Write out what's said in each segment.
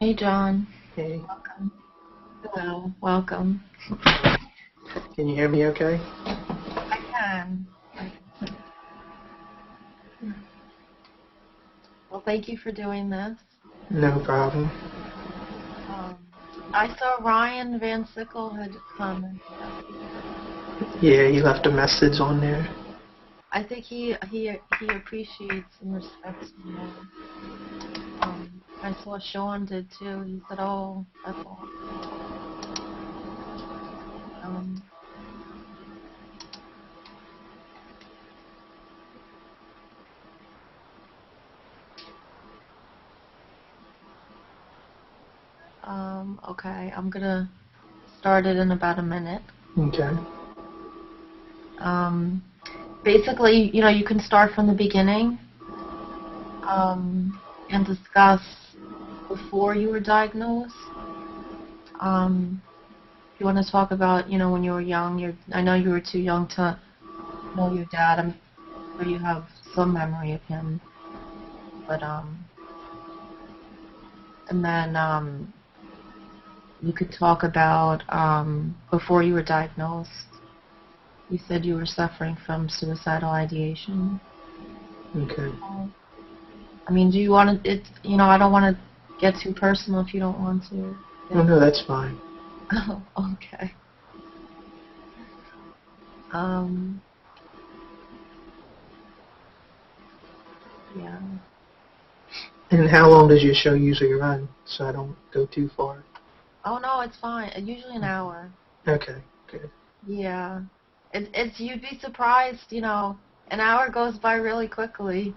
Hey, John. Hey, Welcome. Hello. Welcome. can you hear me okay? I can. Well, thank you for doing this. No problem. Um, I saw Ryan Van Sickle had commented. Yeah, you left a message on there. I think he appreciates and respects me. I saw Sean did too. He said, "Oh, that's all." Um, okay, I'm gonna start it in about a minute. Okay. Um, Basically, you can start from the beginning. And discuss before you were diagnosed. If you want to talk about, when you were young, I know you were too young to know your dad. I'm sure you have some memory of him, but and then you could talk about before you were diagnosed. You said you were suffering from suicidal ideation. Okay. I mean, do you want to? I don't want to get too personal if you don't want to. Oh, no, that's fine. Oh, okay. Um, yeah. And how long does your show usually run, so I don't go too far? Oh no, it's fine. Usually an hour. Okay, good. Yeah. It's you'd be surprised, an hour goes by really quickly.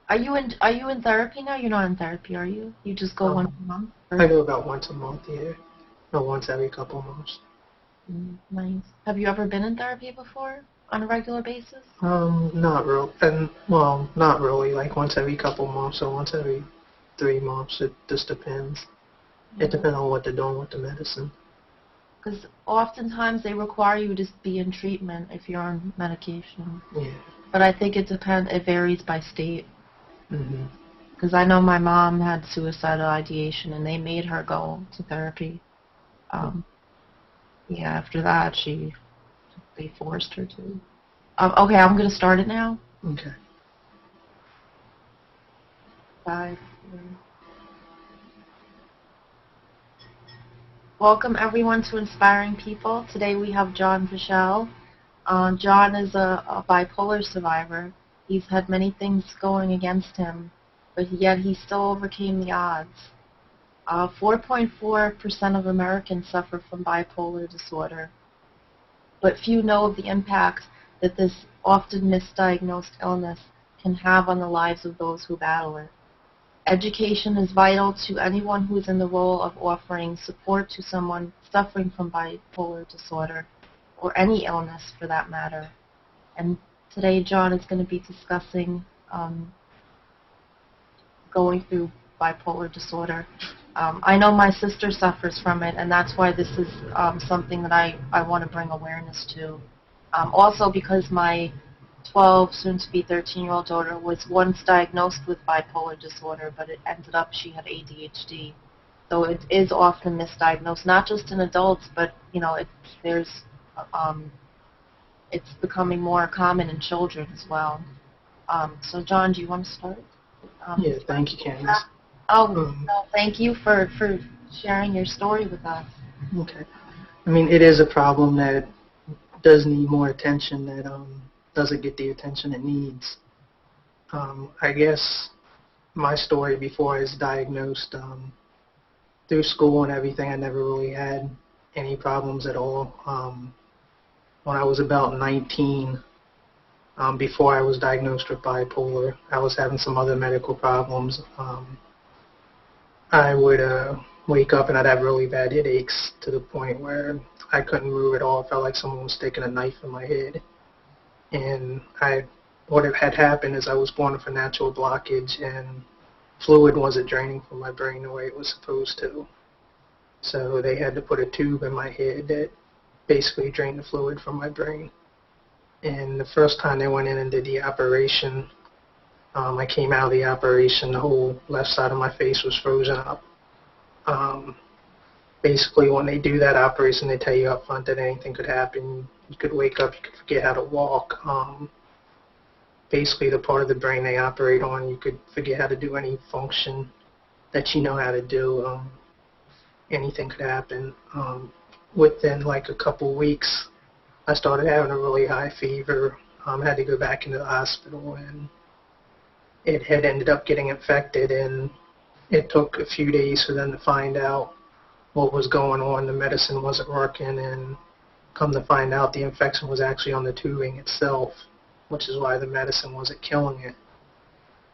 Are you in therapy now? You're not in therapy, are you? You just go once Um, a month? I go about once a month here, or once every couple months. Nice. Have you ever been in therapy before on a regular basis? Not real, and well, not really. Like once every couple months, or once every 3 months. It just depends. It Yeah. depends on what they're doing with the medicine. Because oftentimes they require you to be in treatment if you're on medication. Yeah. But I think it varies by state. Mhm. Because I know my mom had suicidal ideation and they made her go to therapy. Um, yeah, after that, they forced her to. Okay, I'm going to start it now. Okay. 5, 4. Welcome everyone to Inspiring People. Today we have John Fischel. John is a bipolar survivor. He's had many things going against him, but yet he still overcame the odds. 4.4% of Americans suffer from bipolar disorder, but few know of the impact that this often misdiagnosed illness can have on the lives of those who battle it. Education is vital to anyone who is in the role of offering support to someone suffering from bipolar disorder, or any illness for that matter. And today John is going to be discussing going through bipolar disorder. I know my sister suffers from it, and that's why this is something that I want to bring awareness to. Also because my 12, soon-to-be 13-year-old daughter was once diagnosed with bipolar disorder, but it ended up she had ADHD. So it is often misdiagnosed, not just in adults, but there's um, it's becoming more common in children as well. So John, do you want to start? Yeah, thank you, Candace. Oh, Um, well, thank you for sharing your story with us. okay. I mean, it is a problem that does need more attention, that doesn't get the attention it needs. I guess my story before I was diagnosed, through school and everything, I never really had any problems at all. When I was about 19, before I was diagnosed with bipolar, I was having some other medical problems. I would wake up and I'd have really bad headaches to the point where I couldn't move at all. It felt like someone was sticking a knife in my head. And what had happened is I was born with a natural blockage, and fluid wasn't draining from my brain the way it was supposed to. So they had to put a tube in my head that basically drained the fluid from my brain. And the first time they went in and did the operation, I came out of the operation, the whole left side of my face was frozen up. Um, Basically, when they do that operation, they tell you up front that anything could happen. You could wake up, you could forget how to walk. Basically, the part of the brain they operate on, you could forget how to do any function that you know how to do. Anything could happen. Within like a couple weeks, I started having a really high fever. Had to go back into the hospital, and it had ended up getting infected, and it took a few days for them to find out what was going on. The medicine wasn't working, and come to find out the infection was actually on the tubing itself, which is why the medicine wasn't killing it.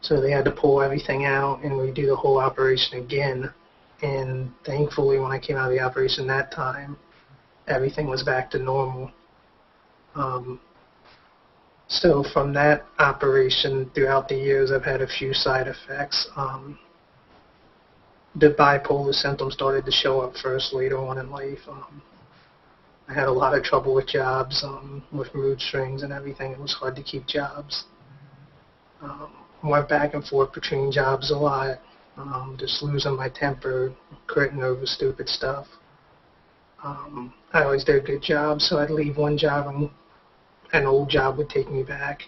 So they had to pull everything out and redo the whole operation again. And thankfully, when I came out of the operation that time, everything was back to normal. So from that operation, throughout the years, I've had a few side effects. The bipolar symptoms started to show up first later on in life. I had a lot of trouble with jobs, with mood swings and everything. It was hard to keep jobs. Went back and forth between jobs a lot, just losing my temper, quitting over stupid stuff. I always did a good job, so I'd leave one job and an old job would take me back.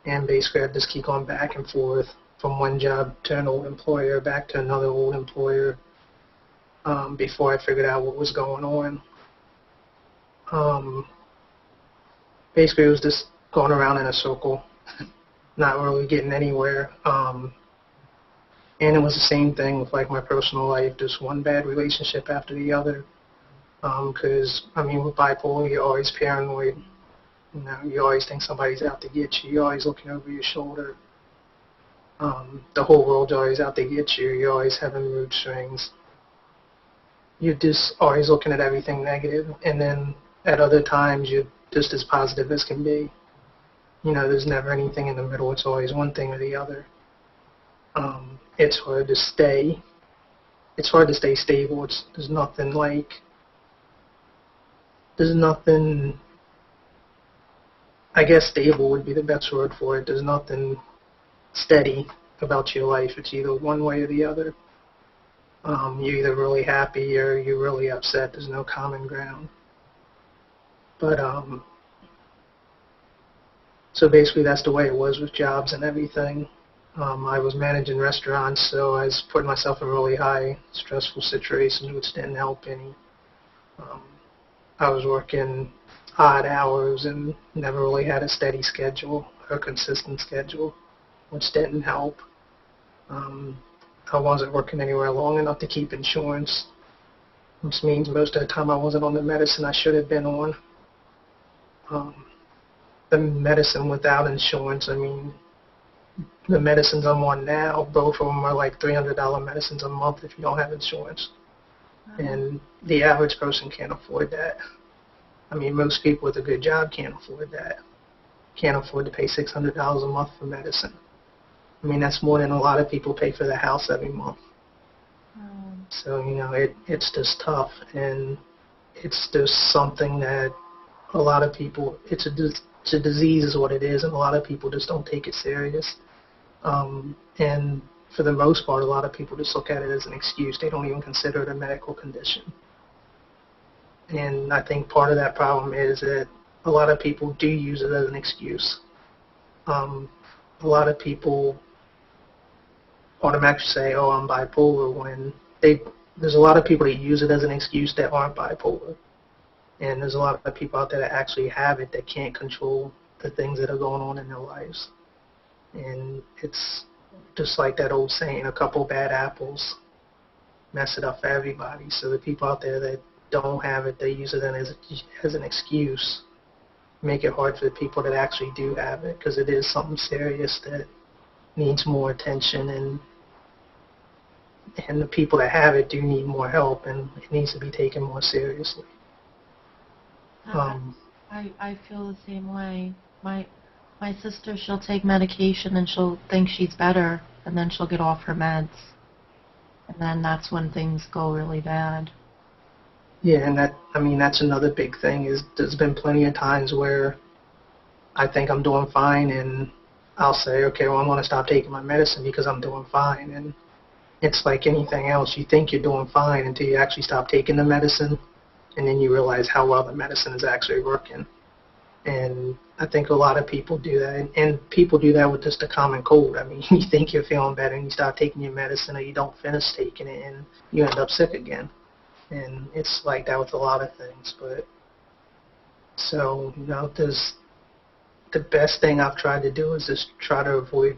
And basically I'd just keep going back and forth from one job to an old employer, back to another old employer, before I figured out what was going on. Basically it was just going around in a circle, not really getting anywhere. And it was the same thing with like my personal life, just one bad relationship after the other. Because, I mean, with bipolar, you're always paranoid. You know, you always think somebody's out to get you. You're always looking over your shoulder. The whole world's always out to get you. You're always having mood swings. You're just always looking at everything negative. And then at other times, you're just as positive as can be. You know, there's never anything in the middle. It's always one thing or the other. It's hard to stay. It's hard to stay stable. There's nothing, I guess stable would be the best word for it. There's nothing steady about your life. It's either one way or the other. You're either really happy or you're really upset. There's no common ground. But, so basically that's the way it was with jobs and everything. I was managing restaurants, so I was putting myself in really high, stressful situations, which didn't help any. I was working odd hours and never really had a steady schedule or consistent schedule, which didn't help. I wasn't working anywhere long enough to keep insurance, which means most of the time I wasn't on the medicine I should have been on. The medicine without insurance, I mean, the medicines I'm on now, both of them are like $300 medicines a month if you don't have insurance. And the average person can't afford that. I mean, most people with a good job can't afford that. Can't afford to pay $600 a month for medicine. I mean, that's more than a lot of people pay for their house every month. So, you know, it's just tough. And it's just something that a lot of people, it's a disease is what it is, and a lot of people just don't take it serious. And for the most part, a lot of people just look at it as an excuse. They don't even consider it a medical condition. And I think part of that problem is that a lot of people do use it as an excuse. A lot of people automatically say, oh, I'm bipolar, when there's a lot of people that use it as an excuse that aren't bipolar. And there's a lot of people out there that actually have it that can't control the things that are going on in their lives. And it's just like that old saying, a couple bad apples mess it up for everybody. So the people out there that don't have it, they use it as an excuse, make it hard for the people that actually do have it, because it is something serious that needs more attention, and the people that have it do need more help, and it needs to be taken more seriously. I feel the same way. My sister, she'll take medication and she'll think she's better, and then she'll get off her meds, and then that's when things go really bad. Yeah, and that's another big thing, is there's been plenty of times where I think I'm doing fine, and I'll say, okay, well, I'm going to stop taking my medicine because I'm doing fine. And it's like anything else. You think you're doing fine until you actually stop taking the medicine, and then you realize how well the medicine is actually working. And I think a lot of people do that. And people do that with just a common cold. I mean, you think you're feeling better and you stop taking your medicine or you don't finish taking it and you end up sick again. And it's like that with a lot of things. But so, the best thing I've tried to do is just try to avoid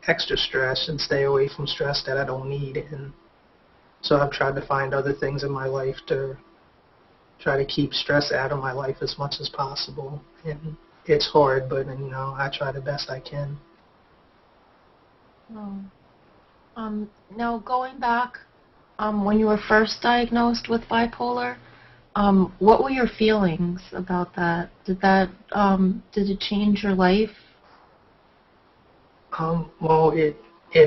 extra stress and stay away from stress that I don't need. And so I've tried to find other things in my life to try to keep stress out of my life as much as possible. And it's hard, but I try the best I can. Oh. Now going back, when you were first diagnosed with bipolar, what were your feelings about that? Did it change your life? Well, it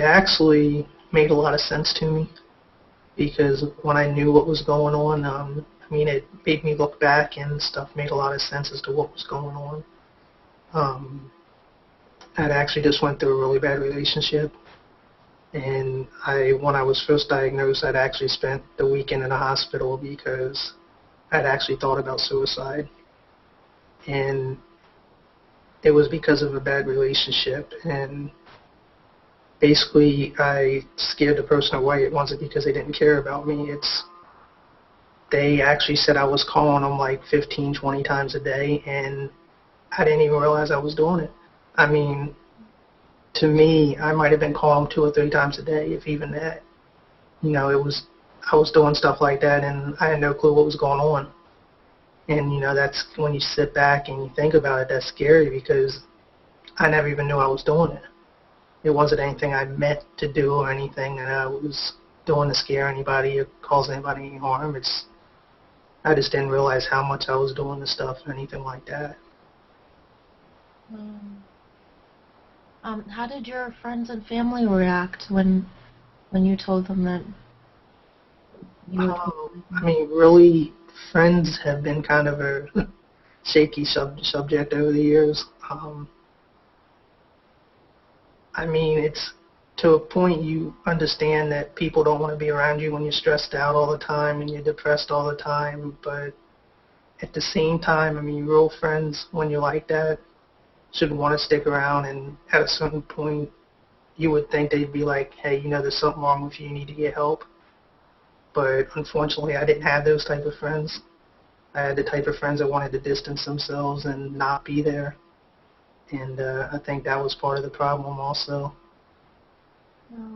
actually made a lot of sense to me because when I knew what was going on, it made me look back and stuff made a lot of sense as to what was going on. I'd actually just went through a really bad relationship, and when I was first diagnosed, I'd actually spent the weekend in a hospital because I'd actually thought about suicide, and it was because of a bad relationship, and basically I scared the person away. It wasn't because they didn't care about me. They actually said I was calling them like 15, 20 times a day, and I didn't even realize I was doing it. I mean, to me, I might have been calling 2 or 3 times a day, if even that. I was doing stuff like that, and I had no clue what was going on. And, that's when you sit back and you think about it, that's scary because I never even knew I was doing it. It wasn't anything I meant to do or anything that I was doing to scare anybody or cause anybody any harm. I just didn't realize how much I was doing the stuff or anything like that. How did your friends and family react when you told them that you were? Really, friends have been kind of a shaky subject over the years. It's to a point you understand that people don't want to be around you when you're stressed out all the time and you're depressed all the time, but at the same time, real friends, when you're like that, should want to stick around, and at a certain point, you would think they'd be like, hey, there's something wrong with you, you need to get help. But unfortunately, I didn't have those type of friends. I had the type of friends that wanted to distance themselves and not be there. And I think that was part of the problem also.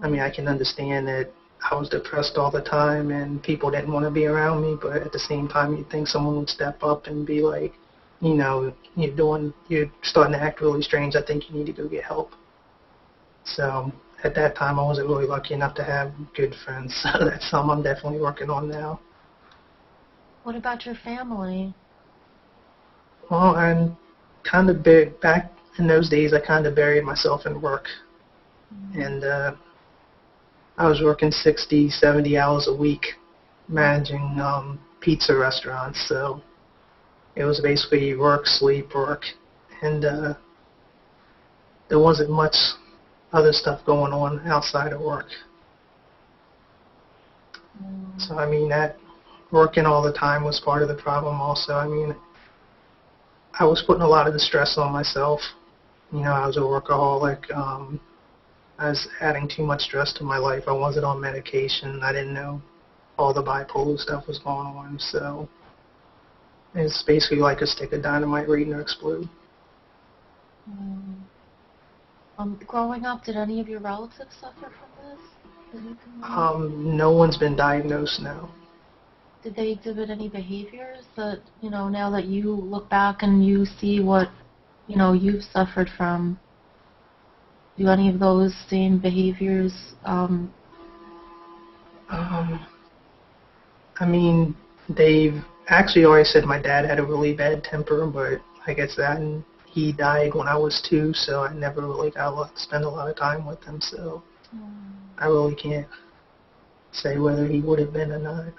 I can understand that I was depressed all the time and people didn't want to be around me, but at the same time, you'd think someone would step up and be like, you're starting to act really strange. I think you need to go get help. So at that time, I wasn't really lucky enough to have good friends. So that's something I'm definitely working on now. What about your family? Well, I'm kind of back in those days. I kind of buried myself in work, and I was working 60, 70 hours a week, managing pizza restaurants. So it was basically work, sleep, work, and there wasn't much other stuff going on outside of work. So that working all the time was part of the problem also. I was putting a lot of the stress on myself. I was a workaholic. I was adding too much stress to my life. I wasn't on medication. I didn't know all the bipolar stuff was going on. So it's basically like a stick of dynamite waiting to explode. Growing up, did any of your relatives suffer from this? No one's been diagnosed now. Did they exhibit any behaviors that, now that you look back and you see what, you've suffered from, do any of those same behaviors, They've actually always said my dad had a really bad temper, but I guess that, and he died when I was 2, so I never really got to spend a lot of time with him, so I really can't say whether he would have been or not.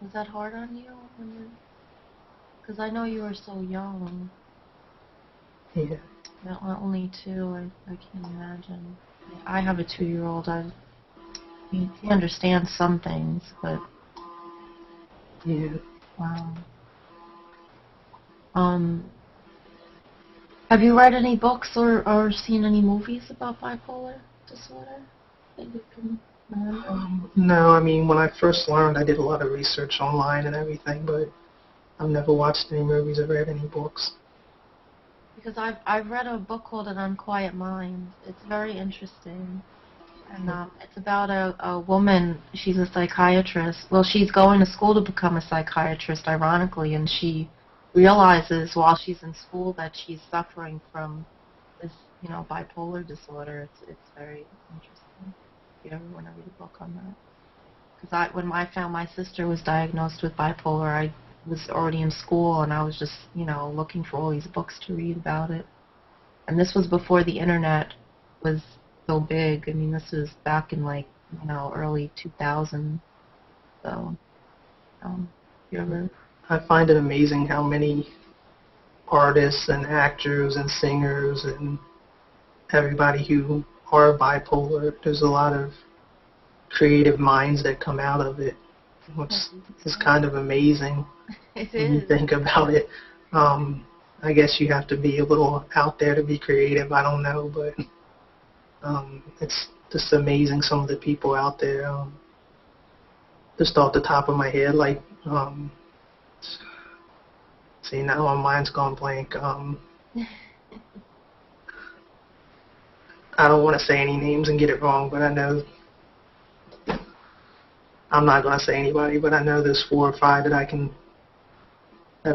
Was that hard on you? Because I know you were so young. Yeah. Not only two, I can't imagine. I have a 2-year-old. He understands some things, but Yeah. wow. Have you read any books or seen any movies about bipolar disorder that you can remember? No, I mean, when I first learned, I did a lot of research online and everything, but I've never watched any movies or read any books. Because I've read a book called An Unquiet Mind. It's very interesting. And it's about a woman. She's a psychiatrist. Well, she's going to school to become a psychiatrist, ironically, and she realizes while she's in school that she's suffering from this, bipolar disorder. It's very interesting. If you ever want to read a book on that, because when I found my sister was diagnosed with bipolar, I was already in school, and I was just, looking for all these books to read about it. And this was before the internet was so big. I mean, this was back in like, early 2000. So, you ever? I find it amazing how many artists and actors and singers and everybody who are bipolar, there's a lot of creative minds that come out of it, which is kind of amazing It when you is. think about it. I guess you have to be a little out there to be creative. I don't know, but it's just amazing some of the people out there. Just off the top of my head, like, see, now my mind's gone blank. I don't want to say any names and get it wrong, but I know, I'm not going to say anybody, but I know there's 4 or 5 that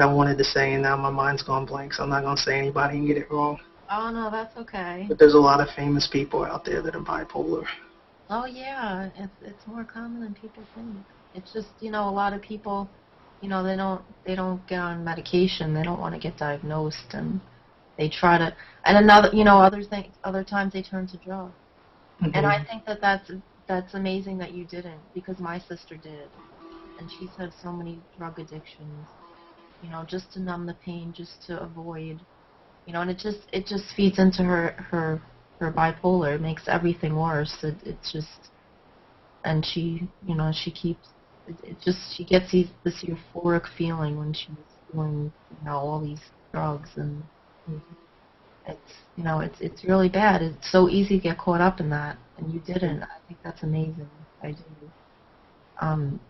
I wanted to say, and now my mind's gone blank, so I'm not going to say anybody and get it wrong. Oh no, that's okay. But there's a lot of famous people out there that are bipolar. Oh yeah, it's more common than people think. It's just, a lot of people, they don't get on medication. They don't want to get diagnosed, and they try to. And other times they turn to drugs. And I think that's amazing that you didn't, because my sister did, and she's had so many drug addictions. Just to numb the pain, just to avoid. And it just feeds into her bipolar. It makes everything worse. It's just, and she keeps, she gets this euphoric feeling when she's doing, all these drugs, and it's really bad. It's so easy to get caught up in that, and you didn't. I think that's amazing. I do. Um,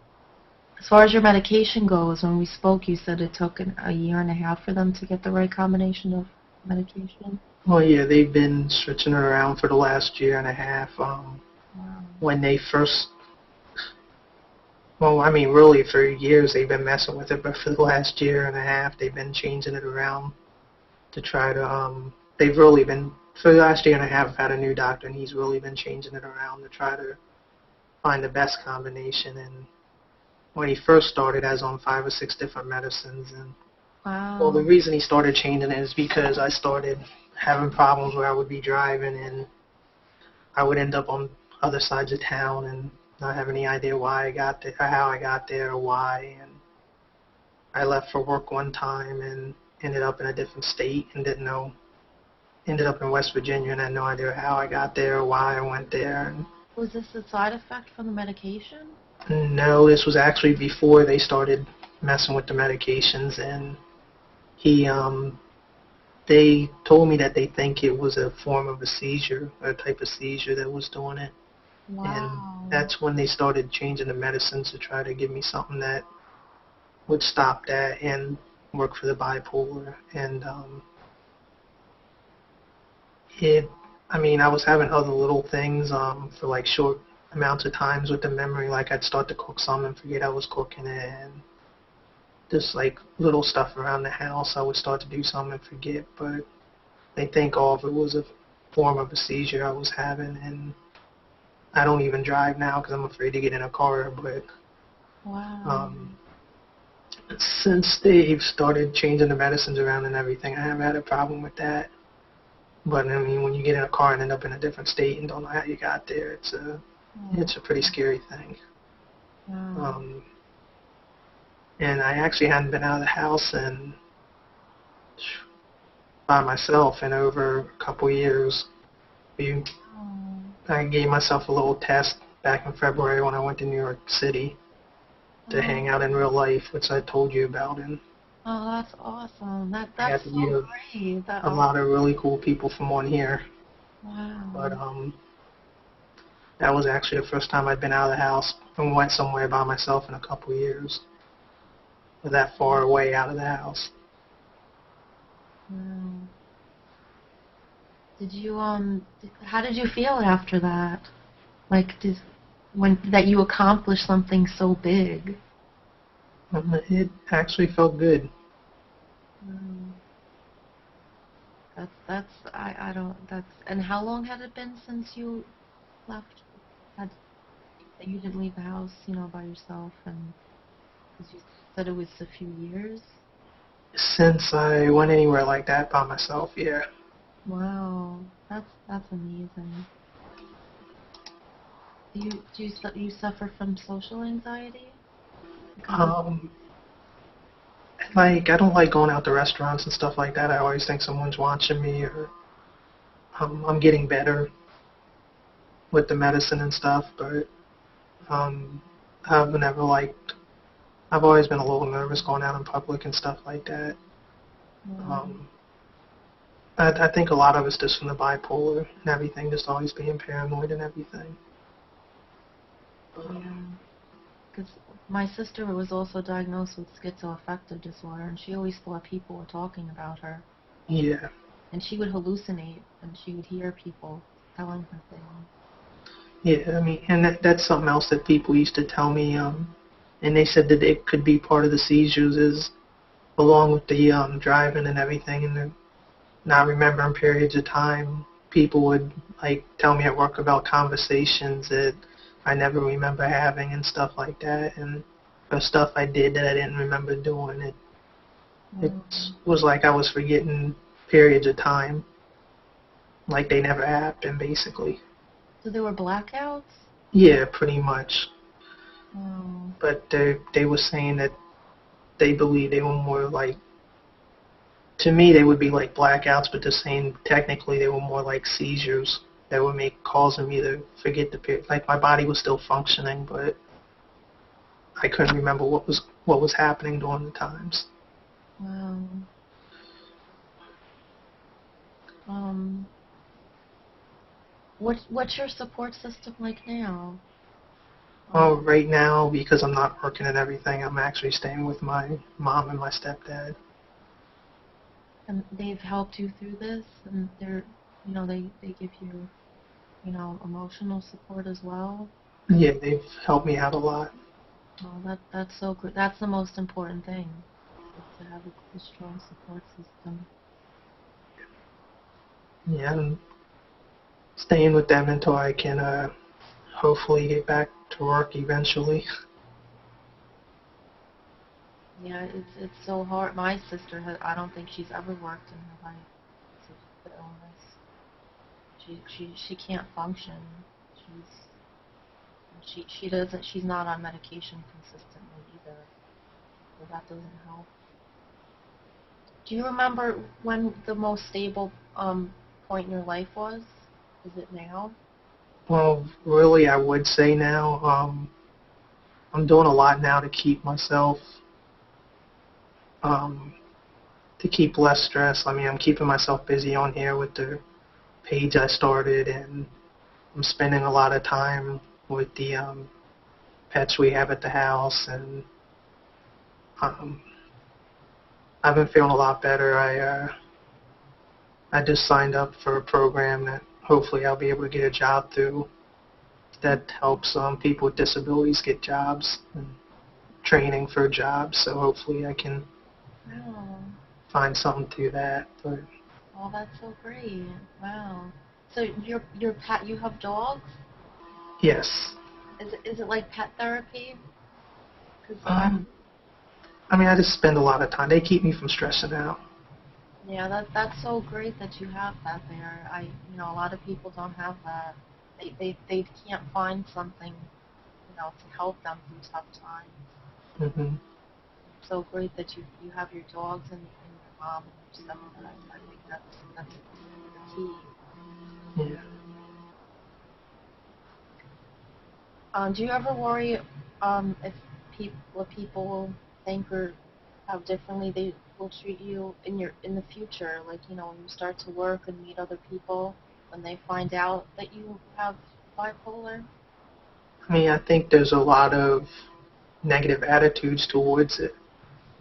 as far as your medication goes, when we spoke, you said it took a year and a half for them to get the right combination of medication. Well, yeah, they've been switching it around for the last year and a half. Wow. When they first, well, I mean, really for years they've been messing with it, but for the last year and a half they've been changing it around to try to, they've really been, for the last year and a half, I've had a new doctor, and he's really been changing it around to try to find the best combination. And when he first started, I was on 5 or 6 different medicines, and Wow. well, the reason he started changing it is because I started having problems where I would be driving and I would end up on other sides of town and not have any idea why I got there, or how I got there, or why. And I left for work one time and ended up in a different state and didn't know. Ended up in West Virginia and had no idea how I got there or why I went there. And Was this a side effect from the medication? no, this was actually before they started messing with the medications, and he they told me that they think it was a form of a seizure, a type of seizure that was doing it. Wow. And that's when they started changing the medicines to try to give me something that would stop that and work for the bipolar. And it, I mean, I was having other little things for like short amounts of times with the memory, like I'd start to cook something and forget I was cooking it, and just like little stuff around the house, I would start to do something and forget. But they think all of it was a form of a seizure I was having, and I don't even drive now because I'm afraid to get in a car. But Wow. since they've started changing the medicines around and everything, I haven't had a problem with that. But I mean, when you get in a car and end up in a different state and don't know how you got there, it's a pretty scary thing. Wow. And I actually hadn't been out of the house in by myself in over a couple years. We, Oh, I gave myself a little test back in February when I went to New York City to oh, hang out in real life, which I told you about, and oh, that's awesome. I That's got to meet so great. a lot of really cool people from on here. But Wow. that was actually the first time I'd been out of the house and went somewhere by myself in a couple years. That far away out of the house. Wow. How did you feel after that? Like, when that you accomplished something so big? It actually felt good. Wow. I don't, and how long had it been since you left, had, that you didn't leave the house, by yourself, and, because you said it was a few years? Since I went anywhere like that by myself, yeah. Wow, that's amazing. Do you suffer from social anxiety because of? Um, like, I don't like going out to restaurants and stuff like that. I always think someone's watching me, or I'm getting better with the medicine and stuff, but um, I've never liked, I've always been a little nervous going out in public and stuff like that. Wow. Um, I think a lot of it's just from the bipolar and everything, just always being paranoid and everything. Yeah, because my sister was also diagnosed with schizoaffective disorder, and she always thought people were talking about her, Yeah, and she would hallucinate, and she would hear people telling her things. yeah. I mean, and that's something else that people used to tell me. And they said that it could be part of the seizures, is along with the driving and everything, and the not remembering periods of time. People would like tell me at work about conversations that I never remember having and stuff like that, and or stuff I did that I didn't remember doing. It Wow. was like I was forgetting periods of time, like they never happened, basically. So there were blackouts? Yeah, pretty much. Oh, But they were saying that they believe they were more like, to me they would be like blackouts, but they're saying technically they were more like seizures that would make causing me to forget the period. Like my body was still functioning, but I couldn't remember what was happening during the times. wow. Um, what's your support system like now? Oh, Um, right now, because I'm not working and everything, I'm actually staying with my mom and my stepdad. and they've helped you through this, and they give you, emotional support as well. Yeah, they've helped me out a lot. Oh, that's so good. That's the most important thing, is to have a strong support system. Yeah, I'm staying with them until I can hopefully get back to work eventually. Yeah, it's so hard. My sister has, I don't think she's ever worked in her life because of the illness. She can't function. She's she doesn't she's not on medication consistently either, so that doesn't help. Do you remember when the most stable point in your life was? Is it now? Well, really, I would say now. I'm doing a lot now to keep myself, um, to keep less stress. I mean, I'm keeping myself busy on here with the page I started, and I'm spending a lot of time with the pets we have at the house, and um, I've been feeling a lot better. I just signed up for a program that hopefully I'll be able to get a job through that helps people with disabilities get jobs and training for jobs. So hopefully I can Oh, find something through that. But oh, that's so great. Wow. So your pet, you have dogs? yes, Is it like pet therapy? Because um, I mean I just spend a lot of time. They keep me from stressing out. yeah, that's so great that you have that there. A lot of people don't have that. They can't find something, to help them through tough times. Hmm. It's so great that you have your dogs and your mom So I think that's the key. Yeah. Do you ever worry if what people will think or how differently they will treat you in the future? Like, when you start to work and meet other people, when they find out that you have bipolar? I mean, I think there's a lot of negative attitudes towards it.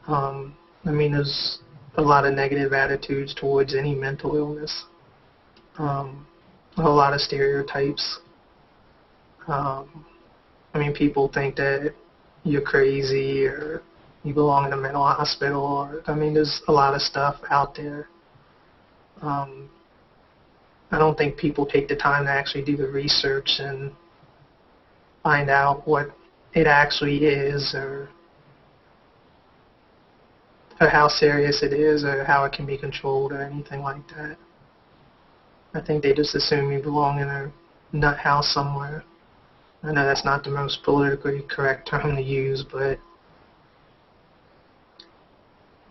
I mean, there's a lot of negative attitudes towards any mental illness. A lot of stereotypes. Um, I mean, people think that you're crazy or you belong in a mental hospital. Or, I mean, there's a lot of stuff out there. Um, I don't think people take the time to actually do the research and find out what it actually is, or how serious it is, or how it can be controlled, or anything like that. I think they just assume you belong in a nut house somewhere. I know that's not the most politically correct term to use, but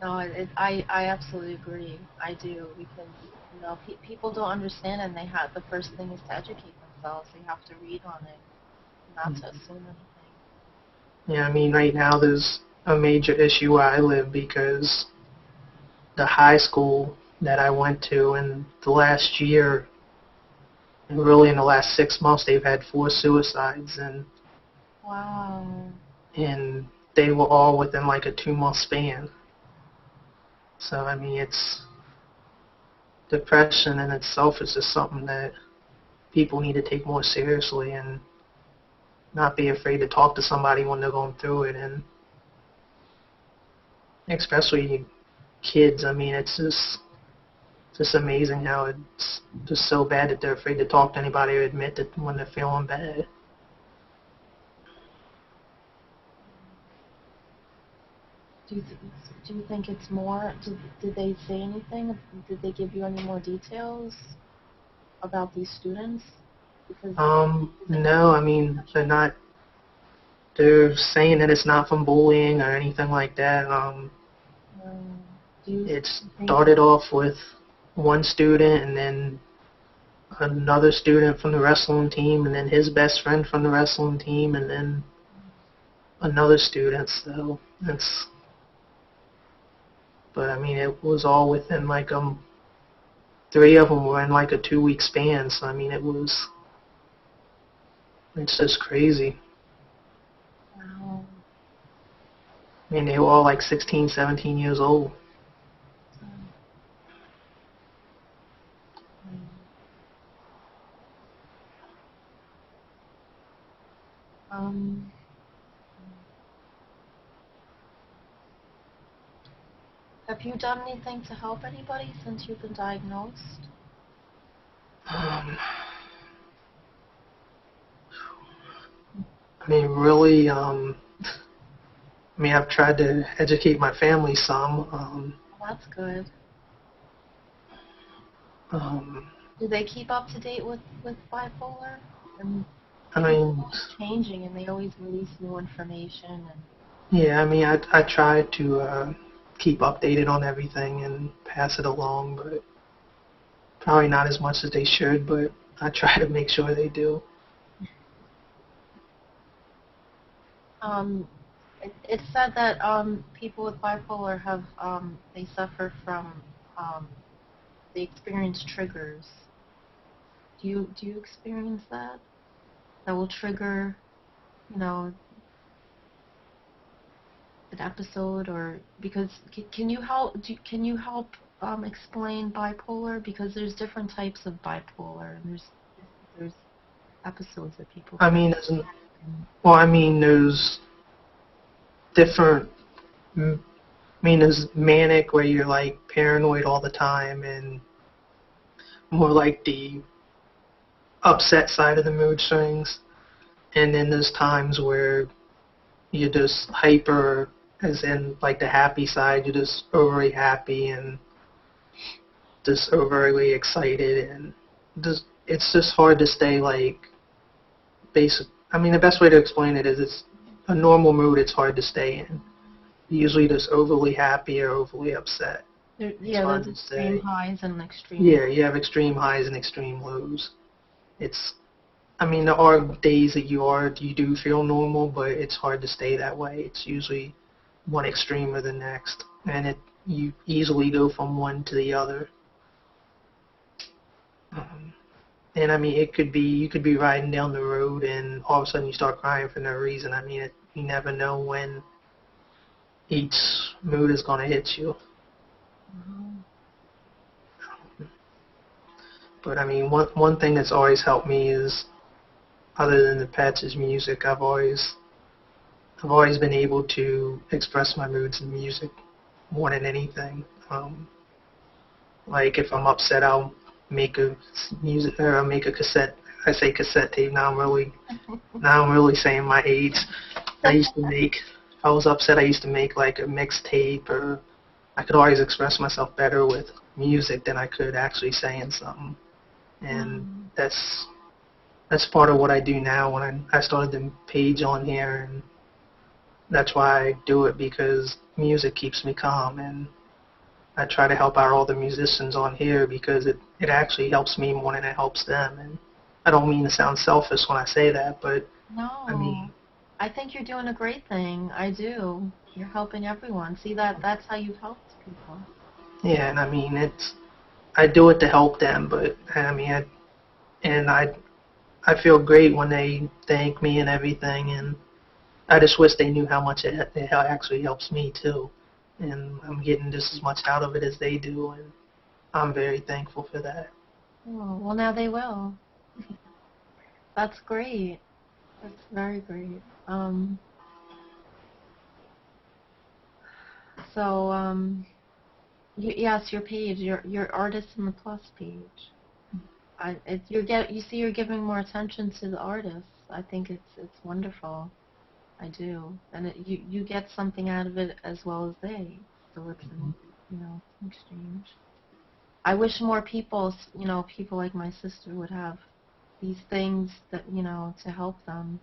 No, I absolutely agree. I do, because people don't understand, and the first thing is to educate themselves. They have to read on it, not to assume anything. yeah, I mean, right now there's a major issue where I live because the high school that I went to in the last year, and really in the last 6 months, they've had 4 suicides, Wow. and they were all within like a 2 month span. So I mean, it's depression in itself is just something that people need to take more seriously and not be afraid to talk to somebody when they're going through it, and especially kids. I mean, it's just amazing how it's just so bad that they're afraid to talk to anybody or admit that when they're feeling bad. Do you think it's more? Did they say anything? Did they give you any more details about these students? Because No, I mean, they're saying that it's not from bullying or anything like that. do you It think? started off with one student, and then another student from the wrestling team, and then his best friend from the wrestling team, and then another student. So but I mean, it was all within like 3 of them were in like a 2 week span. So I mean, it's just crazy. Wow. I mean, they were all like 16, 17 years old. Um, have you done anything to help anybody since you've been diagnosed? Um, I mean, really, I mean, I've tried to educate my family some. Well, that's good. Um, Do they keep up to date with bipolar? And I it's mean, always changing, and they always release new information. And yeah, I mean, I try to keep updated on everything and pass it along, but probably not as much as they should, but I try to make sure they do. it's said that people with bipolar they suffer from they experience triggers. Do you experience that? That will trigger, you know, an episode, or because can you help explain bipolar, because there's different types of bipolar, and there's episodes that people I can mean, have. I mean, there's different. I mean, there's manic where you're like paranoid all the time, and more like the upset side of the mood swings. And then there's times where you're just hyper, as in like the happy side. You're just overly happy and just overly excited, and it's just hard to stay like basic. I mean, the best way to explain it is it's a normal mood. It's hard to stay in. You're usually just overly happy or overly upset. Yeah, hard there's to extreme say. highs and extreme. Yeah, you have extreme highs and extreme lows. It's, I mean, there are days that you do feel normal, but it's hard to stay that way. It's usually one extreme or the next, and you easily go from one to the other. Um, and I mean, you could be riding down the road, and all of a sudden you start crying for no reason. I mean, you never know when each mood is going to hit you. Mhm. But I mean, one thing that's always helped me is, other than the pets, is music. I've always been able to express my moods in music more than anything. Like if I'm upset, I'll make a music or I'll make a cassette. I say cassette tape. Now I'm really saying my age. I used to make. If I was upset, I used to make like a mixtape, or I could always express myself better with music than I could actually saying something. And Um, that's part of what I do now. When I started the page on here, and that's why I do it, because music keeps me calm, and I try to help out all the musicians on here because it actually helps me more than it helps them. And I don't mean to sound selfish when I say that, but I no, mean, I think you're doing a great thing. I do. You're helping everyone. See that's how you've helped people. yeah, and I mean, I do it to help them, but I mean, and I feel great when they thank me and everything, and I just wish they knew how much it actually helps me too. And I'm getting just as much out of it as they do, and I'm very thankful for that. Oh, well, now they will. That's great. That's very great. So, yes, your page, your artist in the plus page. You see, you're giving more attention to the artists. I think it's wonderful. I do, and you get something out of it as well as they. So it's an exchange. I wish more people, people like my sister would have these things that to help them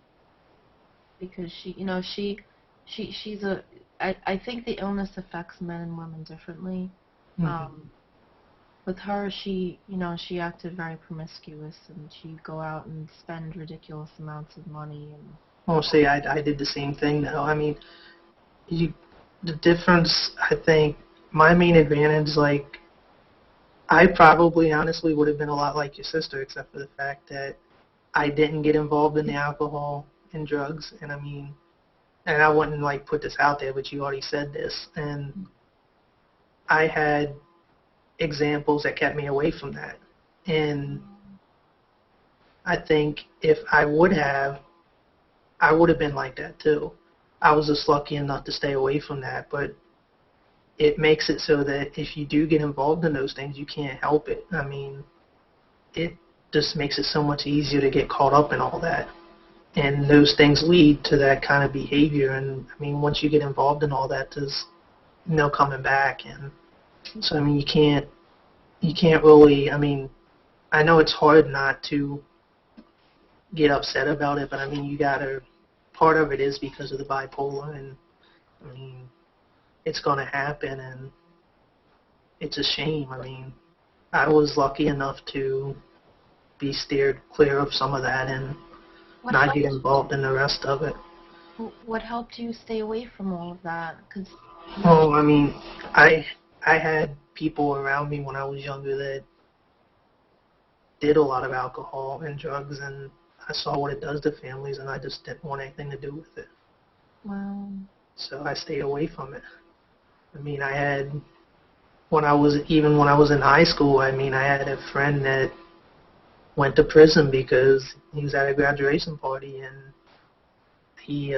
because she's a. I think the illness affects men and women differently. Hmm. Um, with her, she acted very promiscuous, and she'd go out and spend ridiculous amounts of money and. Well, see, I did the same thing though. I mean, you, the difference, I think, my main advantage, like, I probably honestly would have been a lot like your sister, except for the fact that I didn't get involved in the alcohol and drugs. And I mean, and I wouldn't like put this out there, but you already said this, and I had examples that kept me away from that. And I think if I would have been like that too. I was just lucky enough to stay away from that, but it makes it so that if you do get involved in those things, you can't help it. I mean, it just makes it so much easier to get caught up in all that. And those things lead to that kind of behavior. And I mean, once you get involved in all that, there's no coming back. And so, I mean, you can't really, I mean, I know it's hard not to get upset about it, but I mean, part of it is because of the bipolar, and I mean, it's going to happen, and it's a shame. I mean, I was lucky enough to be steered clear of some of that and What not get helped involved in the rest of it. what helped you stay away from all of that? Because Well, I mean, I I had people around me when I was younger that did a lot of alcohol and drugs, and I saw what it does to families, and I just didn't want anything to do with it. well, So I stayed away from it. I mean, I had when I was in high school, I mean, I had a friend that went to prison because he was at a graduation party, and he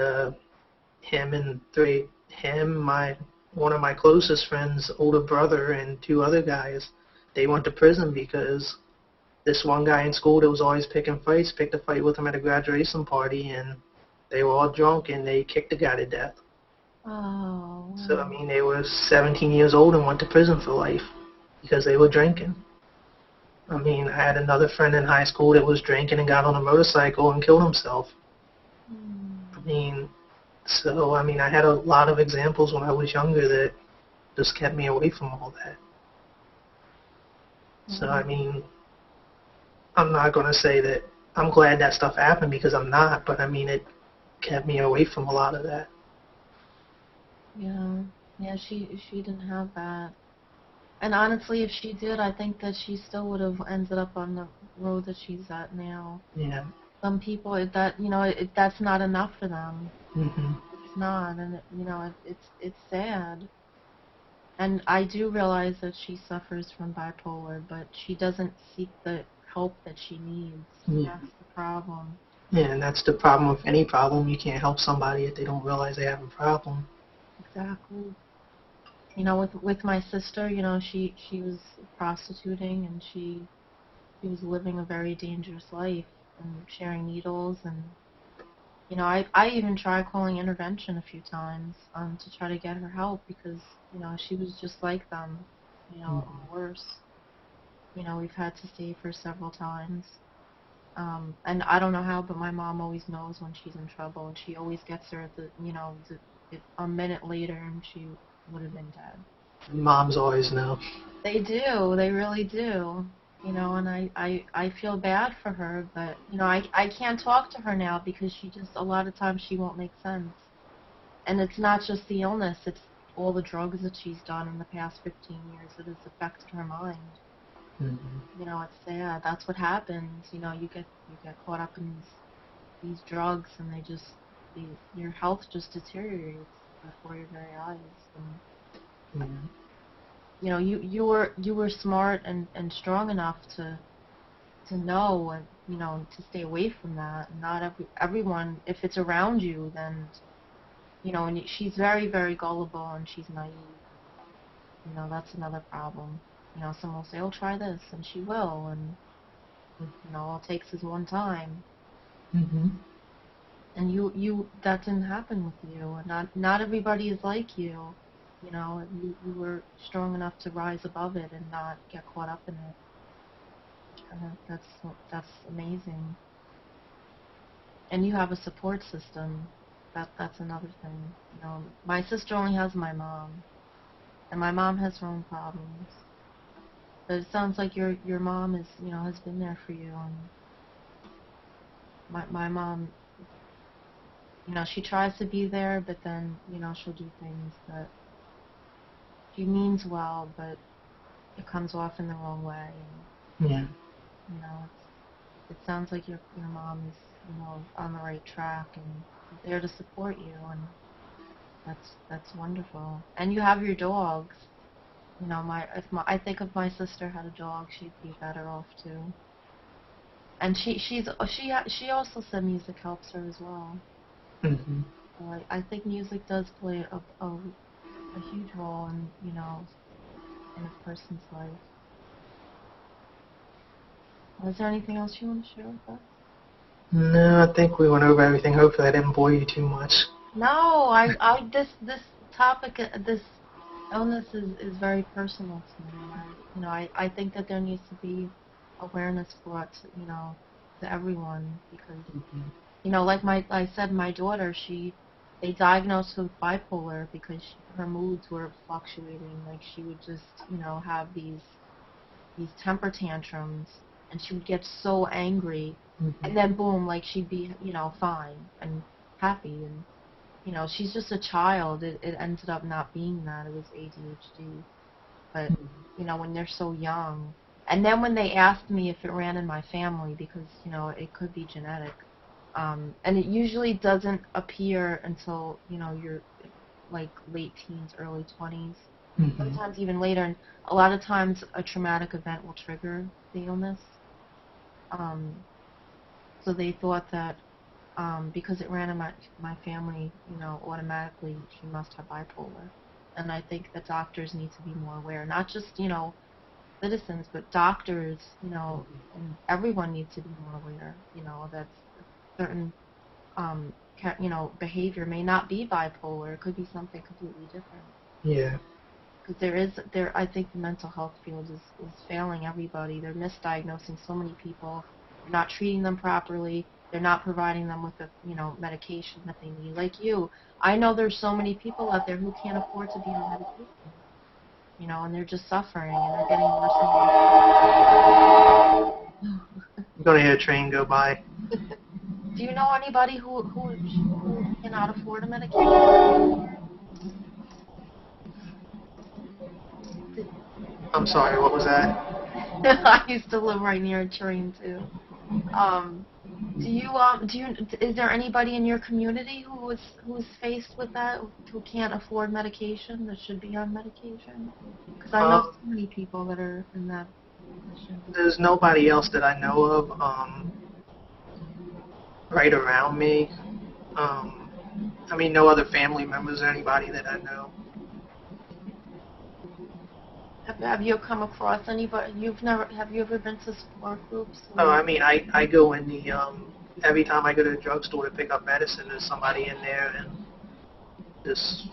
him and three him my one of my closest friends' older brother and two other guys, they went to prison because this one guy in school that was always picking fights picked a fight with him at a graduation party, and they were all drunk and they kicked the guy to death. oh, So I wow. mean, they were 17 years old and went to prison for life because they were drinking. I mean, I had another friend in high school that was drinking and got on a motorcycle and killed himself. Hmm. I mean, so I mean, I had a lot of examples when I was younger that just kept me away from all that. So, I mean, I'm not going to say that I'm glad that stuff happened because I'm not, but I mean, it kept me away from a lot of that. Yeah. Yeah, she didn't have that. And honestly, if she did, I think that she still would have ended up on the road that she's at now. Yeah. Some people, that's not enough for them. Hmm. It's not, and it's sad. And I do realize that she suffers from bipolar, but she doesn't seek the help that she needs. Yeah. That's the problem. Yeah, and that's the problem with any problem. You can't help somebody if they don't realize they have a problem. Exactly. With my sister, she was prostituting and she was living a very dangerous life and sharing needles and I even tried calling intervention a few times to try to get her help because she was just like them, Hmm. or worse. We've had to save her several times. And I don't know how, but my mom always knows when she's in trouble, and she always gets her at a minute later, and she would have been dead. Moms always know. They do, they really do. And I feel bad for her, but I can't talk to her now because a lot of times she won't make sense. And it's not just the illness, it's all the drugs that she's done in the past 15 years that has affected her mind. Hmm. It's sad. That's what happens. You get caught up in these drugs, and your health just deteriorates before your very eyes. And Yeah. you were smart and strong enough to know and to stay away from that. Not everyone, if it's around you, then and she's very very gullible and she's naive. That's another problem. Someone will say, "Oh, try this," and she will, and all it takes is one time. Hmm. And that didn't happen with you. And not everybody is like you. You were strong enough to rise above it and not get caught up in it. That's amazing. And you have a support system. That's another thing. My sister only has my mom, and my mom has her own problems. But it sounds like your mom has been there for you. And my mom, she tries to be there, but then she'll do things that she means well, but it comes off in the wrong way. Yeah. And it sounds like your mom is on the right track and there to support you, and that's wonderful. And you have your dogs. I think if my sister had a dog, she'd be better off too. And she also said music helps her as well. Hmm. So I think music does play a huge role in a person's life. Was there anything else you want to share with us? No, I think we went over everything. Hopefully I didn't bore you too much. No, this topic, this illness is very personal to me, and I think that there needs to be awareness brought to everyone because Hmm. like I said, my daughter, they diagnosed her with bipolar because her moods were fluctuating. Like she would just have these temper tantrums, and she would get so angry, Hmm. and then boom, like she'd be fine and happy, and she's just a child. It ended up not being that. It was ADHD. But when they're so young, and then when they asked me if it ran in my family, because it could be genetic, and it usually doesn't appear until you're like late teens, early 20s, Hmm. sometimes even later. And a lot of times, a traumatic event will trigger the illness. Um, so they thought that because it ran in my family, automatically she must have bipolar. And I think that doctors need to be more aware, not just citizens, but doctors, and everyone needs to be more aware, that certain behavior may not be bipolar. It could be something completely different. Yeah. Because I think the mental health field is failing everybody. They're misdiagnosing so many people. They're not treating them properly. They're not providing them with the, medication that they need. Like you, I know there's so many people out there who can't afford to be on medication. and they're just suffering and they're getting worse and worse. I'm going to hear a train go by. Do you know anybody who cannot afford a medication? I'm sorry, what was that? I used to live right near a train too. Is there anybody in your community who's faced with that, who can't afford medication, that should be on medication? Because I know so many people that are in that position. There's nobody else that I know of right around me. No other family members or anybody that I know. Have you come across anybody? Have you ever been to support groups? Oh, I go in the, every time I go to the drugstore to pick up medicine, there's somebody in there, and just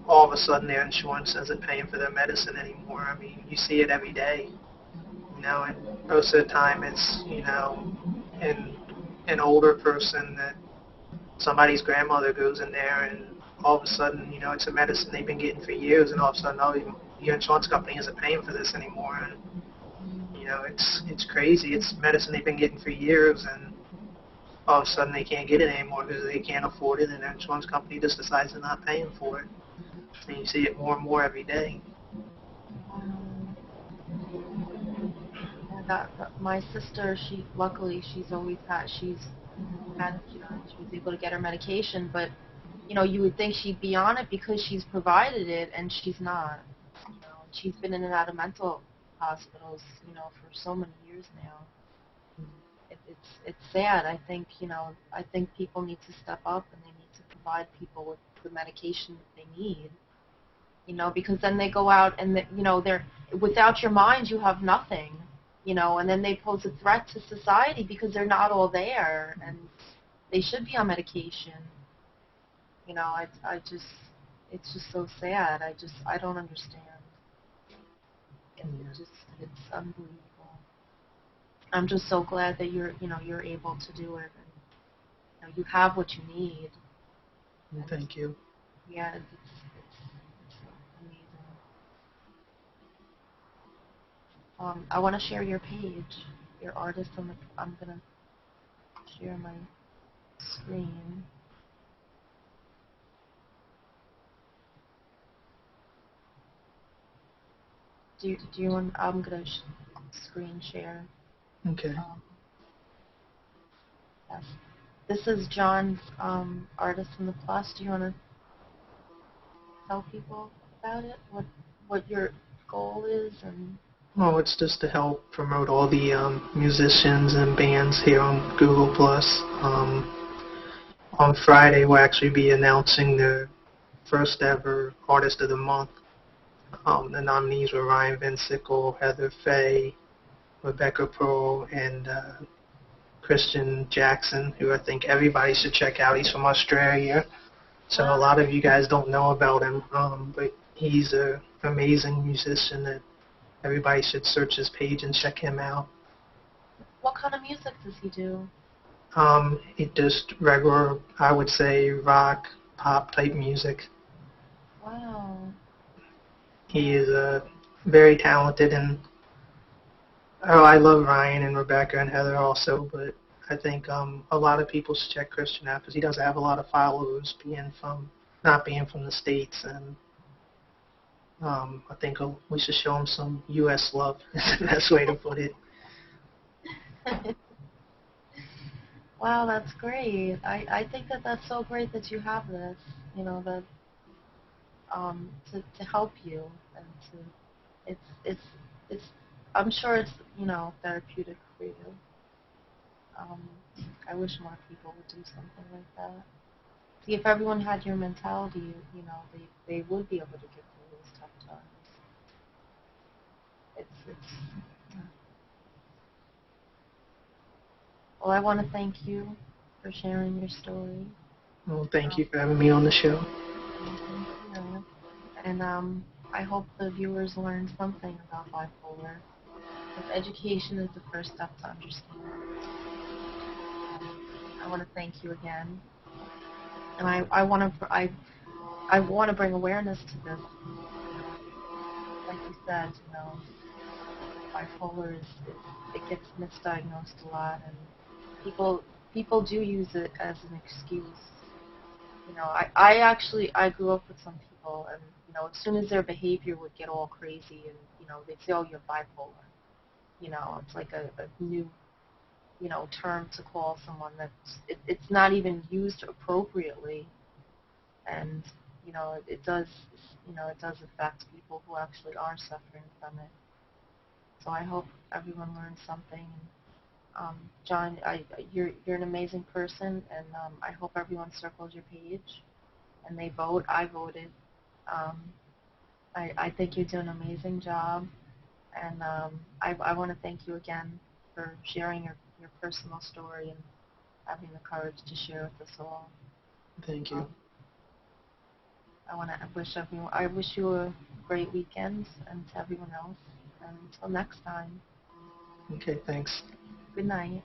all of a sudden their insurance isn't paying for their medicine anymore. You see it every day, and most of the time it's, an older person that somebody's grandmother goes in there, and all of a sudden, it's a medicine they've been getting for years, and all of a sudden, oh, your insurance company isn't paying for this anymore, and it's crazy. It's medicine they've been getting for years, and all of a sudden they can't get it anymore because they can't afford it, and their insurance company just decides they're not paying for it. And you see it more and more every day. My sister, she was able to get her medication, but you would think she'd be on it because she's provided it, and she's not. She's been in and out of mental hospitals, for so many years now. It's sad. I think people need to step up, and they need to provide people with the medication that they need. Because then they go out and they're without your mind, you have nothing. And then they pose a threat to society because they're not all there, and they should be on medication. It's just so sad. I don't understand. It's unbelievable. I'm just so glad that you're able to do it, and you have what you need. Thank you. Yeah, it's amazing. I want to share your page, your artist, I'm gonna share my screen. Do you want? I'm gonna screen share. Okay. Yes. This is John's Artist in the Plus. Do you want to tell people about it? What your goal is and? Well, it's just to help promote all the musicians and bands here on Google+. On Friday, we'll actually be announcing the first ever Artist of the Month. The nominees were Ryan Van Sickle, Heather Faye, Rebecca Pearl, and Christian Jackson, who I think everybody should check out. He's from Australia, so a lot of you guys don't know about him, but he's an amazing musician that everybody should search his page and check him out. What kind of music does he do? It just regular, I would say, rock, pop type music. Wow. He is very talented, and I love Ryan and Rebecca and Heather also, but I think a lot of people should check Christian out because he does have a lot of followers, not being from the States, and I think we should show him some U.S. love. Is the best way to put it. Wow, that's great. I think that's so great that you have this, that to help you, and it's I'm sure it's therapeutic for you. I wish more people would do something like that. See, if everyone had your mentality, they would be able to get through those tough times. Well, I want to thank you for sharing your story. Well, thank you for having me on the show. And I hope the viewers learned something about bipolar. Because education is the first step to understand. I want to thank you again, and I want to bring awareness to this. Like like you said, bipolar it gets misdiagnosed a lot, and people do use it as an excuse. I grew up with some people, and as soon as their behavior would get all crazy, and they'd say, "Oh, you're bipolar." It's like a new term to call someone it's not even used appropriately, and it does affect people who actually are suffering from it. So I hope everyone learns something. John, you're an amazing person, and I hope everyone circles your page and they vote. I voted. Um, I think you do an amazing job, and I want to thank you again for sharing your personal story and having the courage to share with us all. Thank you. I wish you a great weekend, and to everyone else. And until next time, Okay, thanks. good night.